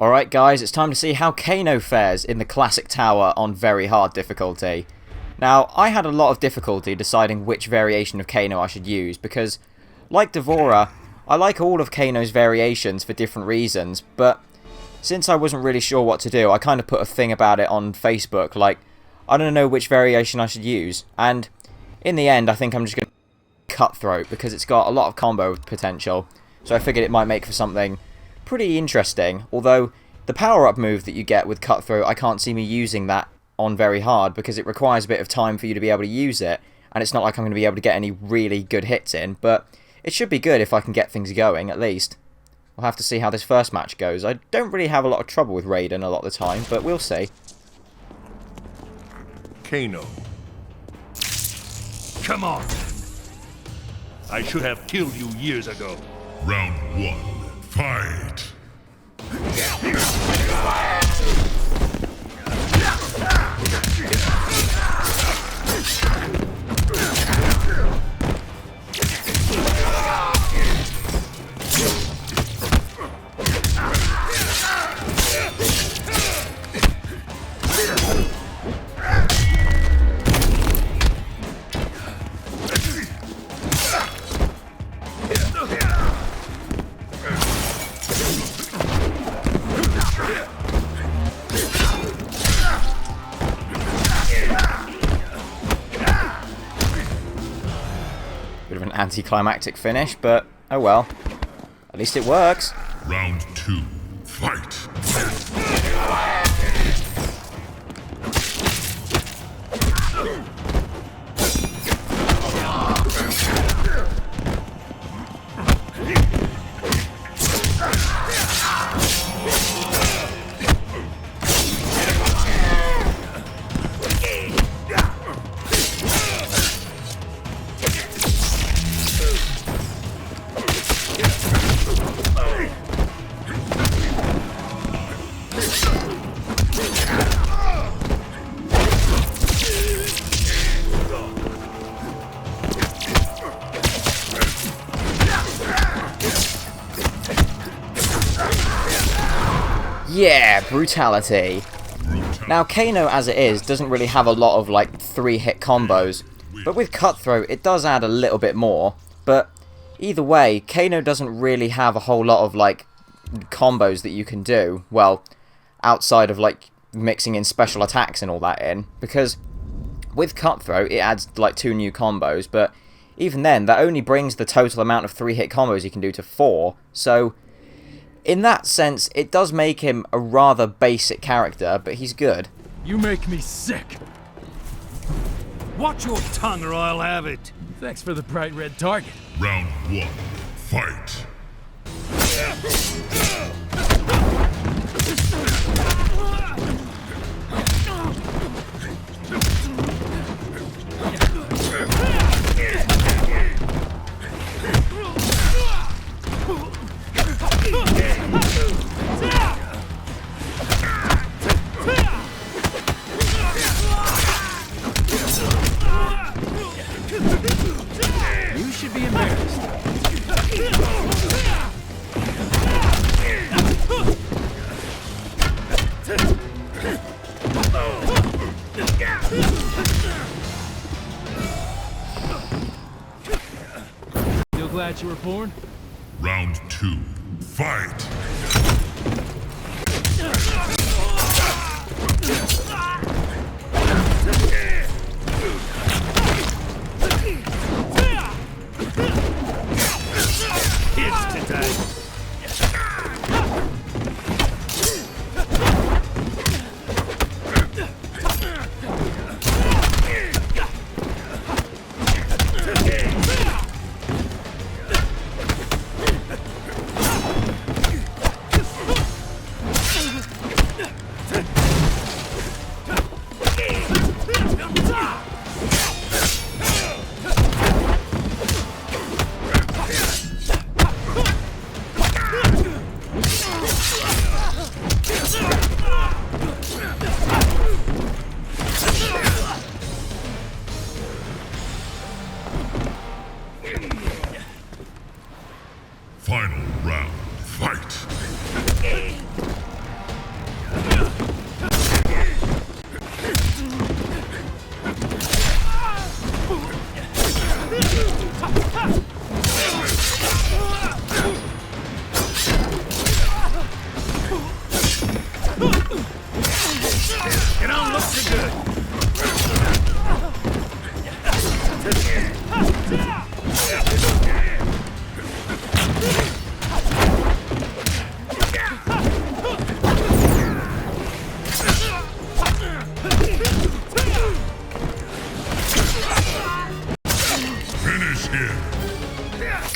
Alright guys, it's time to see how Kano fares in the Classic Tower on very hard difficulty. Now, I had a lot of difficulty deciding which variation of Kano I should use because, like Devora, I like all of Kano's variations for different reasons, but since I wasn't really sure what to do, I kind of put a thing about it on Facebook, like, I don't know which variation I should use, and in the end I think I'm just going to Cutthroat because it's got a lot of combo potential, so I figured it might make for something pretty interesting, although the power-up move that you get with Cutthroat, I can't see me using that on very hard because it requires a bit of time for you to be able to use it, and it's not like I'm going to be able to get any really good hits in, but it should be good if I can get things going, at least. We'll have to see how this first match goes. I don't really have a lot of trouble with Raiden a lot of the time, but we'll see. Kano. Come on. I should have killed you years ago. Round 1. Fight! Bit of an anticlimactic finish, but oh well. At least it works. Round 2. Fight! Yeah, brutality. Now, Kano as it is doesn't really have a lot of like 3-hit combos, but with Cutthroat it does add a little bit more. But either way, Kano doesn't really have a whole lot of like combos that you can do, well, outside of like mixing in special attacks and all that in, because with Cutthroat it adds like 2 new combos, but even then that only brings the total amount of 3-hit combos you can do to 4, so in that sense, it does make him a rather basic character, but he's good. You make me sick. Watch your tongue or I'll have it. Thanks for the bright red target. Round 1. Fight! You should be embarrassed. Feel glad you were born? Round 2. Fight! It's today.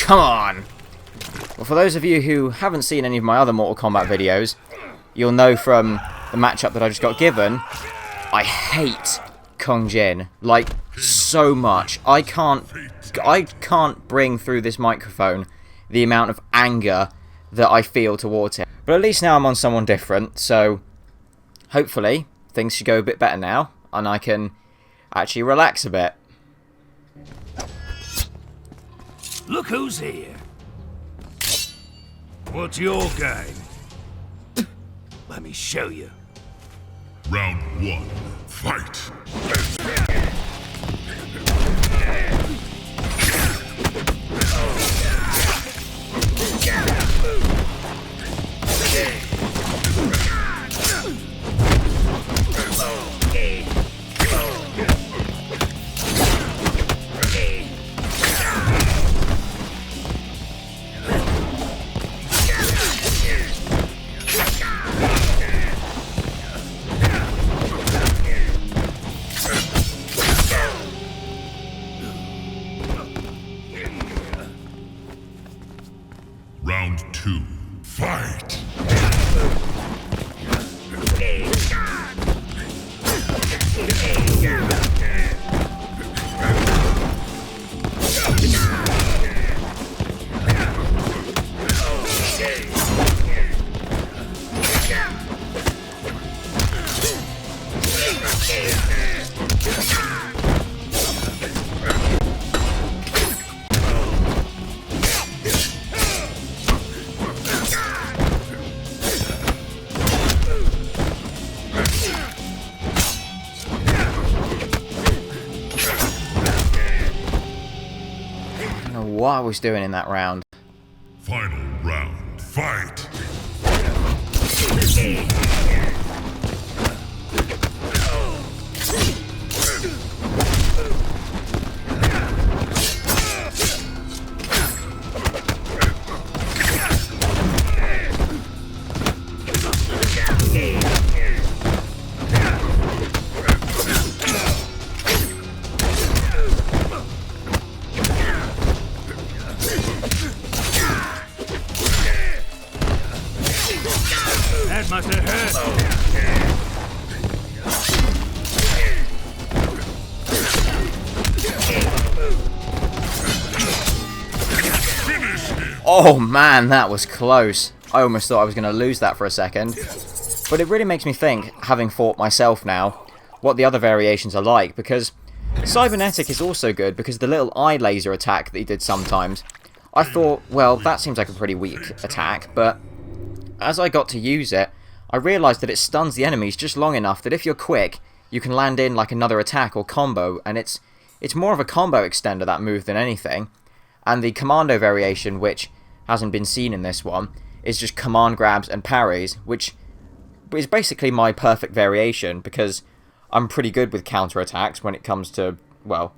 Come on! Well, for those of you who haven't seen any of my other Mortal Kombat videos, you'll know from the matchup that I just got given, I hate Kung Jin, like, so much. I can't bring through this microphone the amount of anger that I feel towards him. But at least now I'm on someone different, so hopefully things should go a bit better now, and I can actually relax a bit. Look who's here. What's your game? Let me show you. Round 1, fight! Round 2, fight! What I was doing in that round. Final round, fight! That must have hurt. Oh man, that was close. I almost thought I was going to lose that for a second. But it really makes me think, having fought myself now, what the other variations are like, because Cybernetic is also good because the little eye laser attack that he did sometimes, I thought, well, that seems like a pretty weak attack, but as I got to use it, I realised that it stuns the enemies just long enough that if you're quick, you can land in like another attack or combo, and it's more of a combo extender, that move, than anything. And the commando variation, which hasn't been seen in this one, is just command grabs and parries, which is basically my perfect variation, because I'm pretty good with counterattacks when it comes to, well,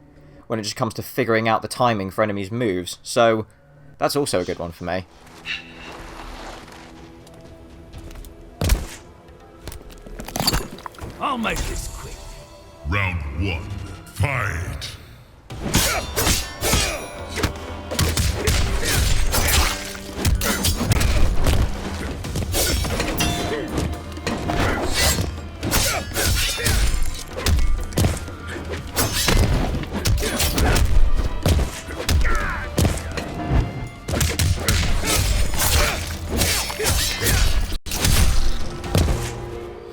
when it just comes to figuring out the timing for enemies' moves, so that's also a good one for me. I'll make this quick. Round 1, fight!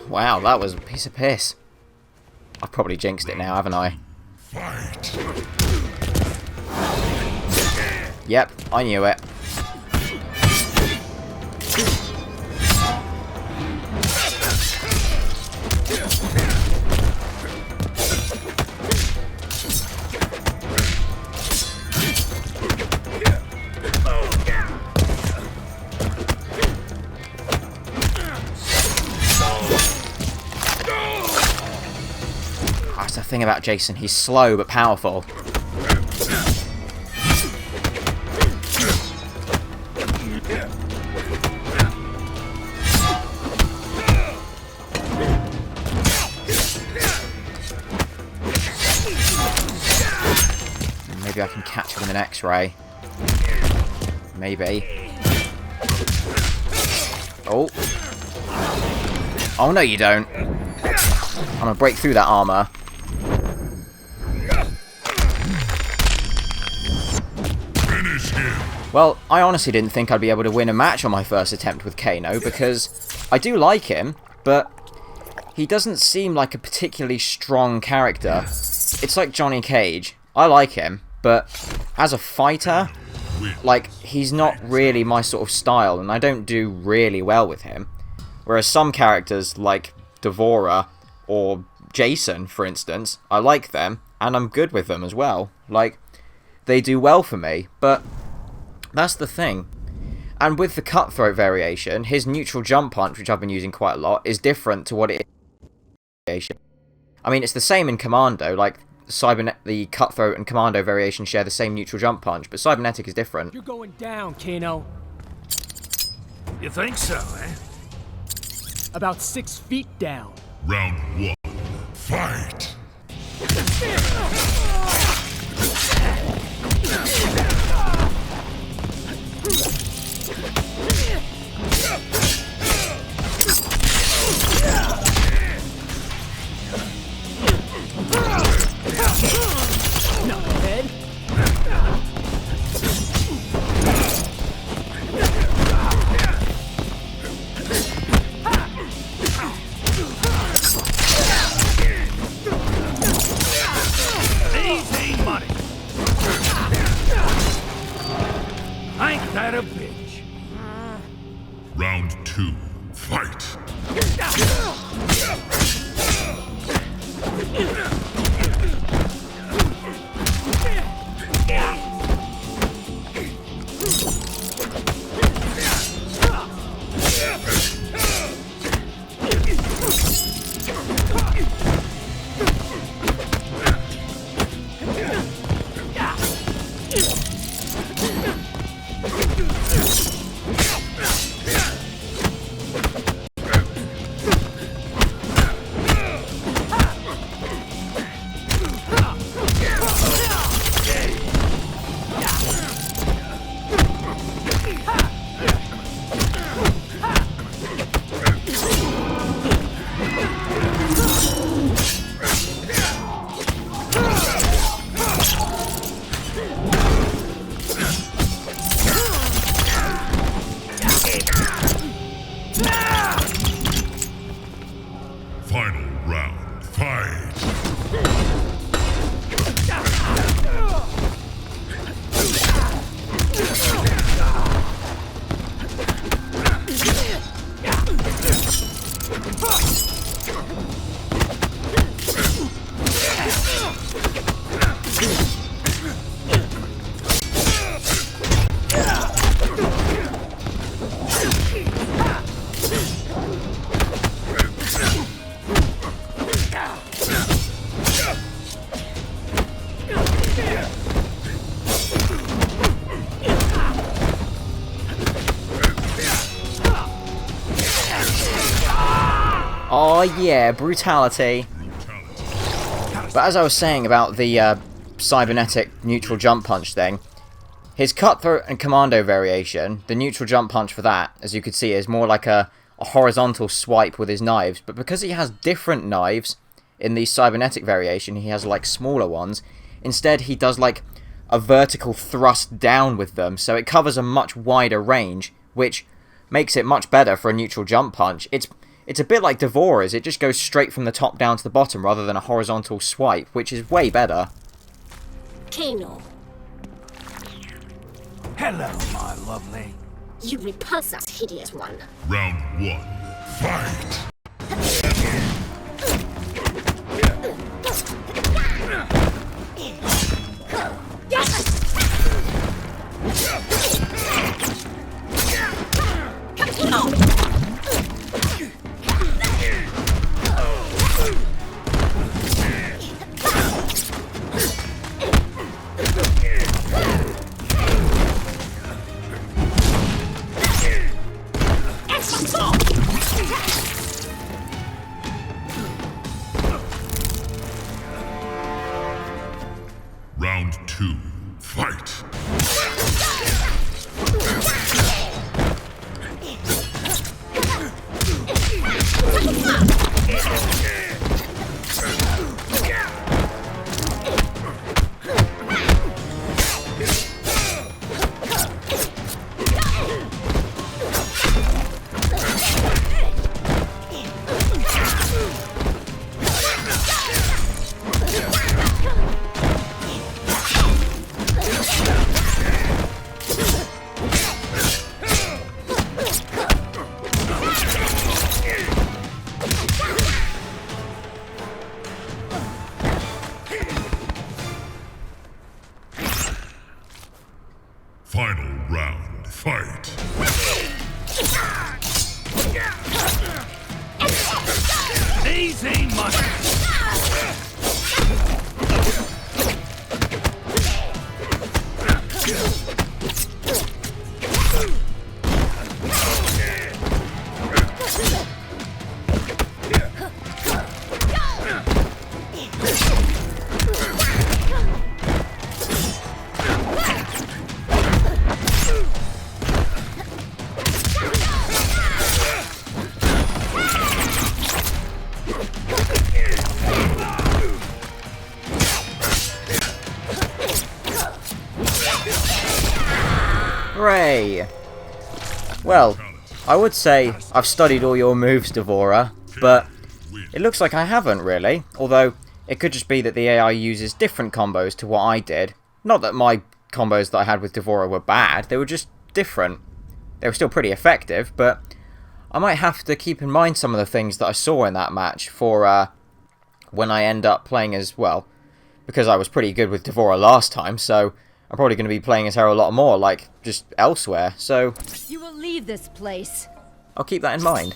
Wow, that was a piece of piss. I've probably jinxed it now, haven't I? Fight! Yep, I knew it. That's the thing about Jason, he's slow but powerful. Maybe I can catch him with an X-ray. Maybe. Oh. Oh, no you don't. I'm gonna break through that armor. Finish him. Well, I honestly didn't think I'd be able to win a match on my first attempt with Kano, because I do like him, but he doesn't seem like a particularly strong character. It's like Johnny Cage. I like him, but as a fighter, like, he's not really my sort of style, and I don't do really well with him. Whereas some characters, like Devora or Jason, for instance, I like them, and I'm good with them as well. Like, they do well for me, but that's the thing. And with the cutthroat variation, his neutral jump punch, which I've been using quite a lot, is different to what it is. I mean, it's the same in Commando, like the cutthroat and Commando variation share the same neutral jump punch, but cybernetic is different. You're going down, Kano. You think so, eh? About 6 feet down. Round 1. Fight. Knucklehead. Easy money. Ain't that a bitch? Round 2. Fight. Final round. Fight. Oh yeah, brutality. But as I was saying about the cybernetic neutral jump punch thing, his cutthroat and commando variation, the neutral jump punch for that, as you could see, is more like a horizontal swipe with his knives. But because he has different knives in the cybernetic variation, he has like smaller ones. Instead, he does like a vertical thrust down with them, so it covers a much wider range, which makes it much better for a neutral jump punch. It's a bit like Devora's, it just goes straight from the top down to the bottom rather than a horizontal swipe, which is way better. Kano, Hello, my lovely. you repulse us, hideous one. Round 1. Fight. Round 2. Fight. Easy money. Hooray! Well, I would say I've studied all your moves, Devora, but it looks like I haven't really, although it could just be that the AI uses different combos to what I did. Not that my combos that I had with Devora were bad, they were just different. They were still pretty effective, but I might have to keep in mind some of the things that I saw in that match for when I end up playing as, well, because I was pretty good with Devora last time, so I'm probably going to be playing as her a lot more, like, just elsewhere, so You will leave this place. I'll keep that in mind.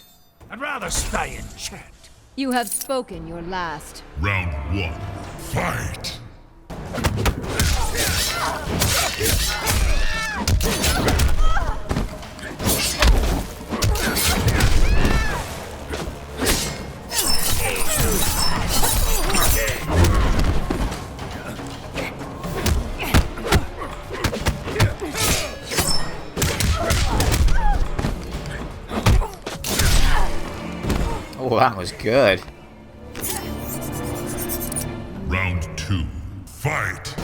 I'd rather stay and chat. You have spoken your last. Round 1. Fight! Oh, that was good. Round 2. Fight!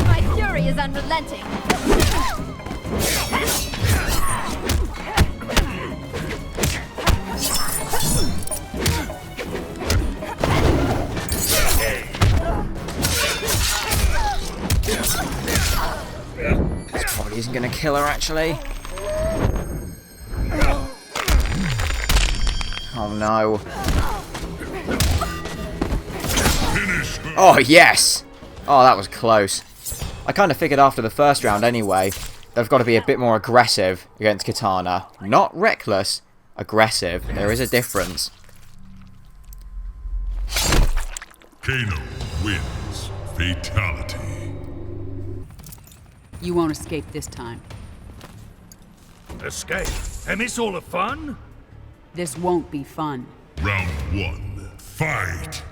My fury is unrelenting. This probably isn't going to kill her, actually. Oh, no. Oh, yes! Oh, that was close. I kind of figured after the first round anyway, that I've got to be a bit more aggressive against Katana. Not reckless, aggressive. There is a difference. Kano wins. Fatality. You won't escape this time. Escape? And this all the fun? This won't be fun. Round 1. Fight!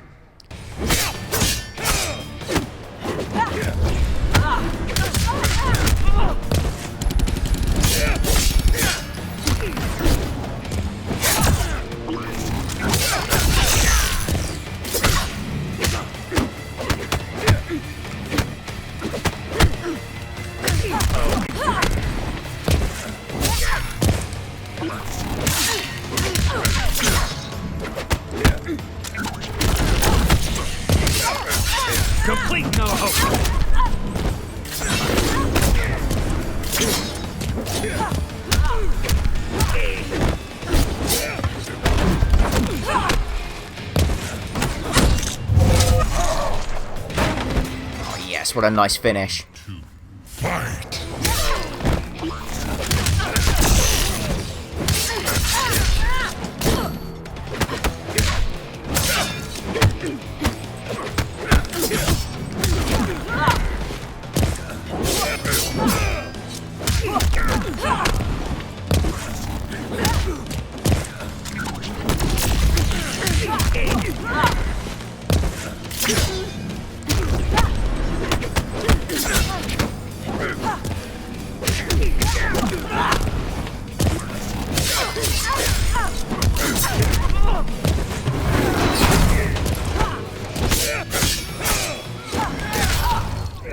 Complete no hope. Oh, yes, what a nice finish. 2. Fight!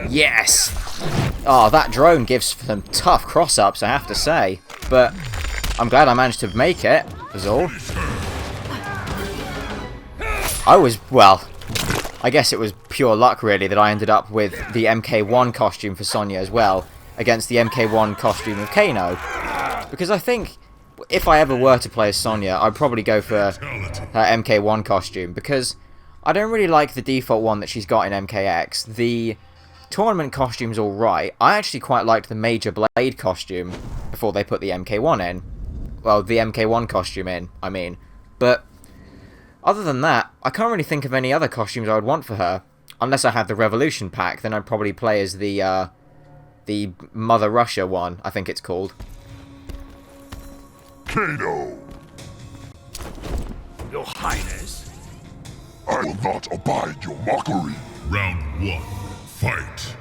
Yes! Oh, that drone gives some tough cross-ups, I have to say. But I'm glad I managed to make it, was all. Well, I guess it was pure luck, really, that I ended up with the MK1 costume for Sonya as well, against the MK1 costume of Kano. Because I think, if I ever were to play as Sonya, I'd probably go for her MK1 costume, because I don't really like the default one that she's got in MKX. The tournament costume's alright. I actually quite liked the Major Blade costume before they put the MK1 in. Well, the MK1 costume in, I mean. But other than that, I can't really think of any other costumes I would want for her. Unless I had the Revolution pack, then I'd probably play as the Mother Russia one, I think it's called. Kano! Your Highness. I will not abide your mockery. Round 1. Fight.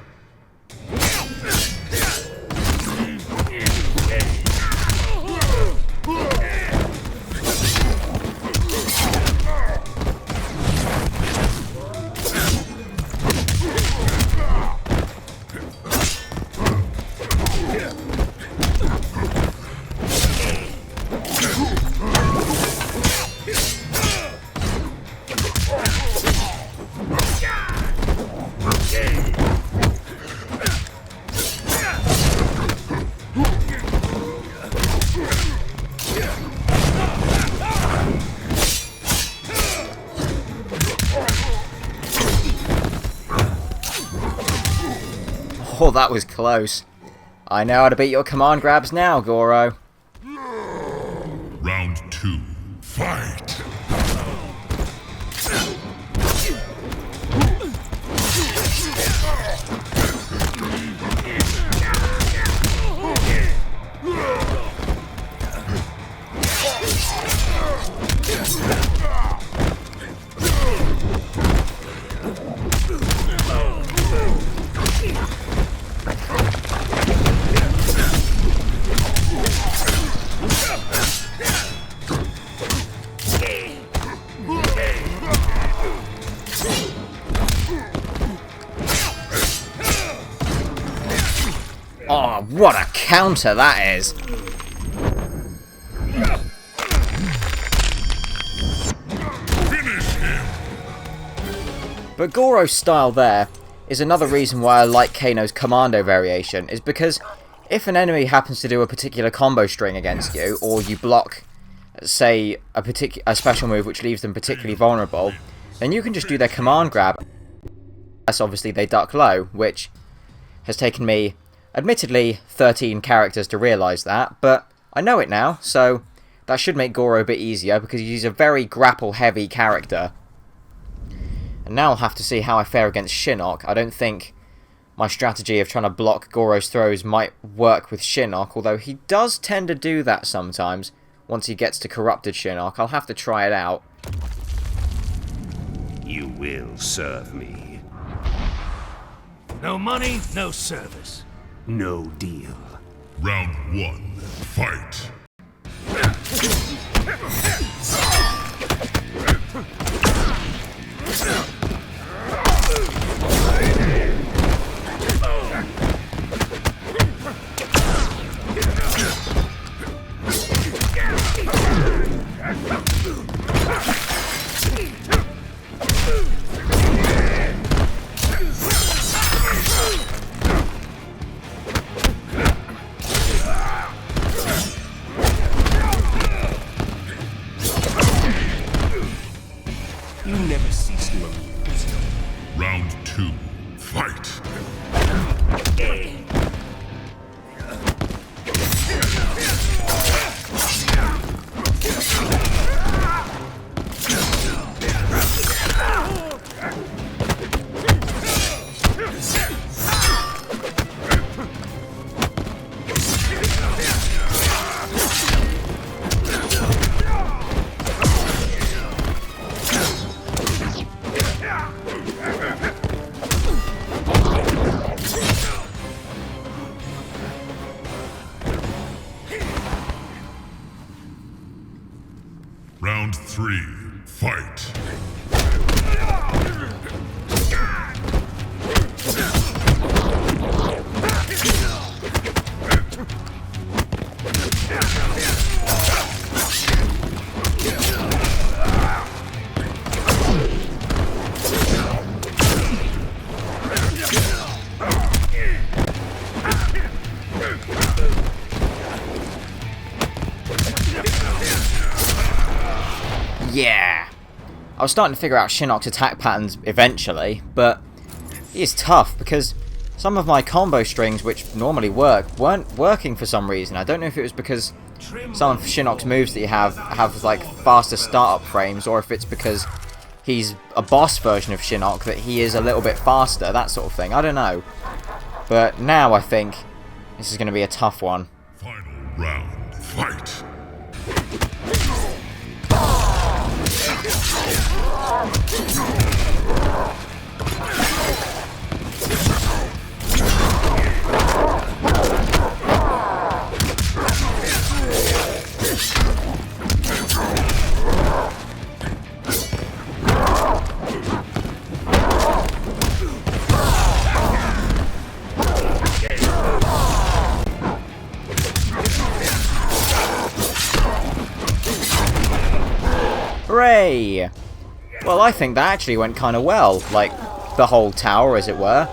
Oh, that was close. I know how to beat your command grabs now, Goro. Round 2. Fight. Oh, what a counter that is! But Goro's style there is another reason why I like Kano's commando variation, is because if an enemy happens to do a particular combo string against you, or you block, say, a special move which leaves them particularly vulnerable, then you can just do their command grab, unless obviously they duck low, which has taken me, admittedly, 13 characters to realise that, but I know it now, so that should make Goro a bit easier, because he's a very grapple-heavy character. And now I'll have to see how I fare against Shinnok. I don't think my strategy of trying to block Goro's throws might work with Shinnok, although he does tend to do that sometimes, once he gets to Corrupted Shinnok. I'll have to try it out. You will serve me. No money, no service. No deal. Round 1. Fight. You never cease to amuse. Round 2. Fight. Round 3. Fight. Yeah! I was starting to figure out Shinnok's attack patterns eventually, but he is tough because some of my combo strings, which normally work, weren't working for some reason. I don't know if it was because some of Shinnok's moves that you have like faster startup frames, or if it's because he's a boss version of Shinnok that he is a little bit faster, that sort of thing. I don't know. But now I think this is going to be a tough one. Final round, fight! Hooray! Well, I think that actually went kind of well, like the whole tower, as it were.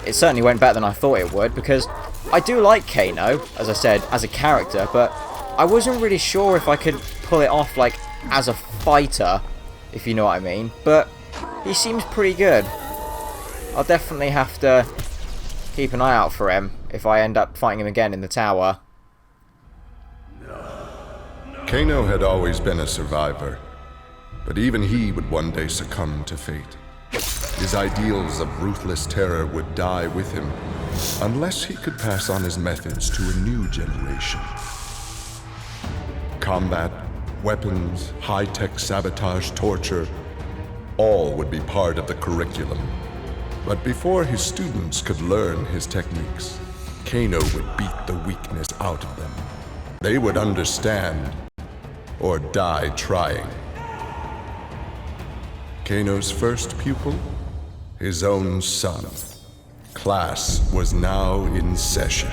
It certainly went better than I thought it would, because I do like Kano, as I said, as a character, but I wasn't really sure if I could pull it off, like, as a fighter, if you know what I mean, but he seems pretty good. I'll definitely have to keep an eye out for him if I end up fighting him again in the tower. Kano had always been a survivor, but even he would one day succumb to fate. His ideals of ruthless terror would die with him, unless he could pass on his methods to a new generation. Combat, weapons, high-tech sabotage, torture, all would be part of the curriculum. But before his students could learn his techniques, Kano would beat the weakness out of them. They would understand, or die trying. Kano's first pupil, his own son. Class was now in session.